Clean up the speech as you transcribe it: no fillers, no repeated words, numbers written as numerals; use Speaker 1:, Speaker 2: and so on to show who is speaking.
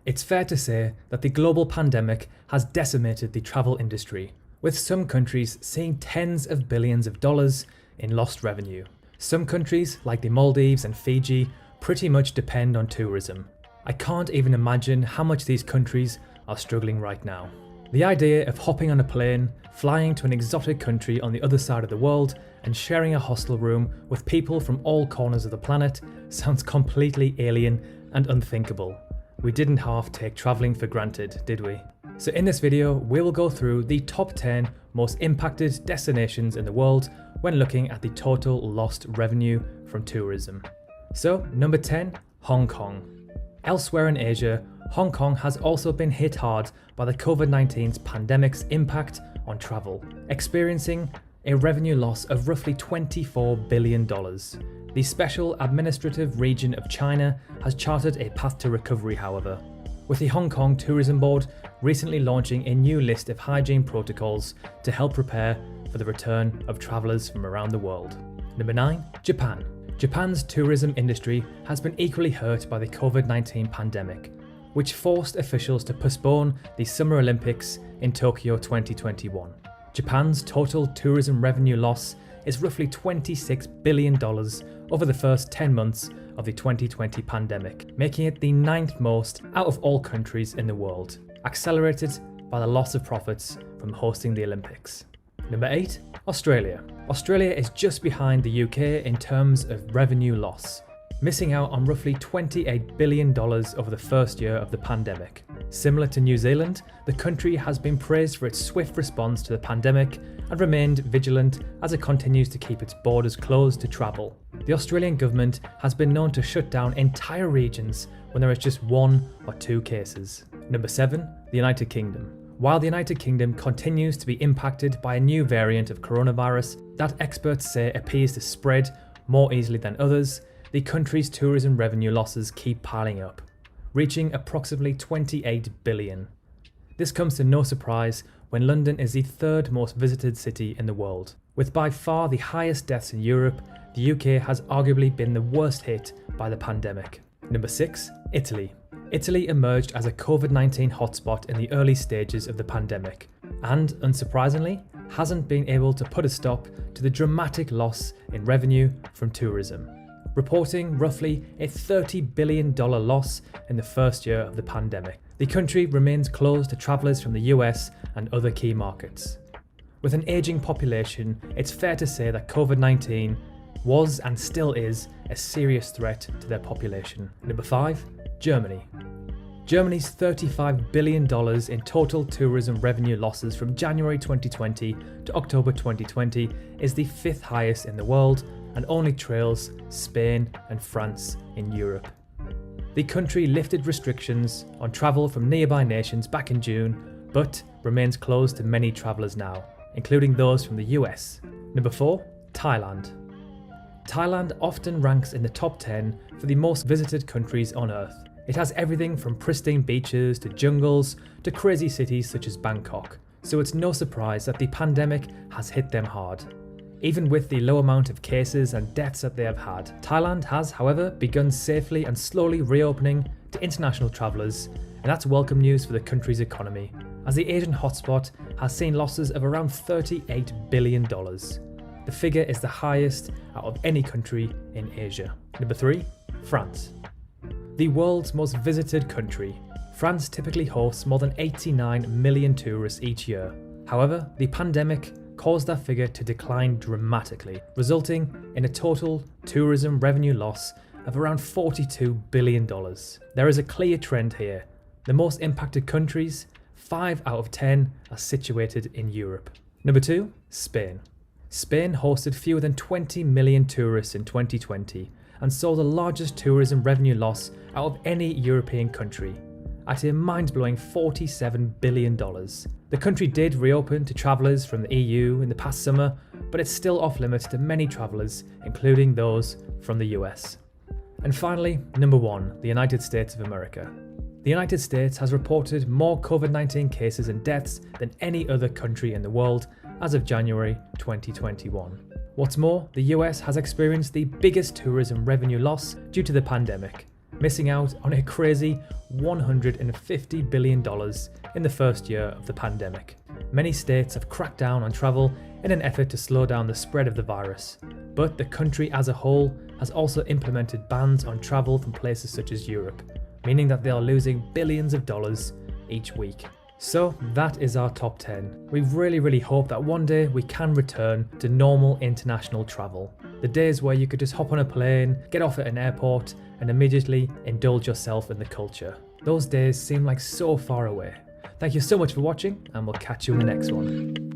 Speaker 1: It's fair to say that the global pandemic has decimated the travel industry, with some countries seeing tens of billions of dollars in lost revenue. Some countries, like the Maldives and Fiji, pretty much depend on tourism. I can't even imagine how much these countries are struggling right now. The idea of hopping on a plane, flying to an exotic country on the other side of the world, and sharing a hostel room with people from all corners of the planet sounds completely alien and unthinkable. We didn't half take travelling for granted, did we? So in this video, we will go through the top 10 most impacted destinations in the world when looking at the total lost revenue from tourism. So number 10, Hong Kong. Elsewhere in Asia, Hong Kong has also been hit hard by the COVID-19's pandemic's impact on travel, experiencing a revenue loss of roughly $24 billion. The Special Administrative Region of China has charted a path to recovery, however, with the Hong Kong Tourism Board recently launching a new list of hygiene protocols to help prepare for the return of travellers from around the world. Number 9, Japan. Japan's tourism industry has been equally hurt by the COVID-19 pandemic, which forced officials to postpone the Summer Olympics in Tokyo 2021. Japan's total tourism revenue loss is roughly $26 billion over the first 10 months of the 2020 pandemic, making it the 9th most out of all countries in the world, accelerated by the loss of profits from hosting the Olympics. Number 8, Australia. Australia is just behind the UK in terms of revenue loss, missing out on roughly $28 billion over the first year of the pandemic. Similar to New Zealand, the country has been praised for its swift response to the pandemic and remained vigilant as it continues to keep its borders closed to travel. The Australian government has been known to shut down entire regions when there is just 1 or 2 cases. Number 7, the United Kingdom. While the United Kingdom continues to be impacted by a new variant of coronavirus that experts say appears to spread more easily than others, the country's tourism revenue losses keep piling up, reaching approximately $28 billion. This comes to no surprise when London is the 3rd most visited city in the world. With by far the highest deaths in Europe, the UK has arguably been the worst hit by the pandemic. Number 6, Italy. Italy emerged as a COVID-19 hotspot in the early stages of the pandemic, and unsurprisingly, hasn't been able to put a stop to the dramatic loss in revenue from tourism, reporting roughly a $30 billion loss in the first year of the pandemic. The country remains closed to travellers from the US and other key markets. With an ageing population, it's fair to say that COVID-19 was and still is a serious threat to their population. Number 5, Germany. Germany's $35 billion in total tourism revenue losses from January 2020 to October 2020 is the 5th highest in the world and only trails Spain and France in Europe. The country lifted restrictions on travel from nearby nations back in June, but remains closed to many travellers now, including those from the US. Number 4, Thailand. Thailand often ranks in the top 10 for the most visited countries on Earth. It has everything from pristine beaches to jungles to crazy cities such as Bangkok, so it's no surprise that the pandemic has hit them hard. Even with the low amount of cases and deaths that they have had, Thailand has, however, begun safely and slowly reopening to international travellers, and that's welcome news for the country's economy, as the Asian hotspot has seen losses of around $38 billion. The figure is the highest out of any country in Asia. Number 3, France. The world's most visited country, France typically hosts more than 89 million tourists each year. However, the pandemic caused that figure to decline dramatically, resulting in a total tourism revenue loss of around $42 billion. There is a clear trend here. The most impacted countries, 5 out of 10, are situated in Europe. Number 2, Spain. Spain hosted fewer than 20 million tourists in 2020 and saw the largest tourism revenue loss out of any European country, at a mind-blowing $47 billion. The country did reopen to travellers from the EU in the past summer, but it's still off limits to many travellers, including those from the US. And finally, number 1, the United States of America. The United States has reported more COVID-19 cases and deaths than any other country in the world as of January 2021. What's more, the US has experienced the biggest tourism revenue loss due to the pandemic, missing out on a crazy $150 billion in the first year of the pandemic. Many states have cracked down on travel in an effort to slow down the spread of the virus, but the country as a whole has also implemented bans on travel from places such as Europe, meaning that they are losing billions of dollars each week. So that is our top 10. We really hope that one day we can return to normal international travel. The days where you could just hop on a plane, get off at an airport, and immediately indulge yourself in the culture. Those days seem like so far away. Thank you so much for watching, and we'll catch you in the next one.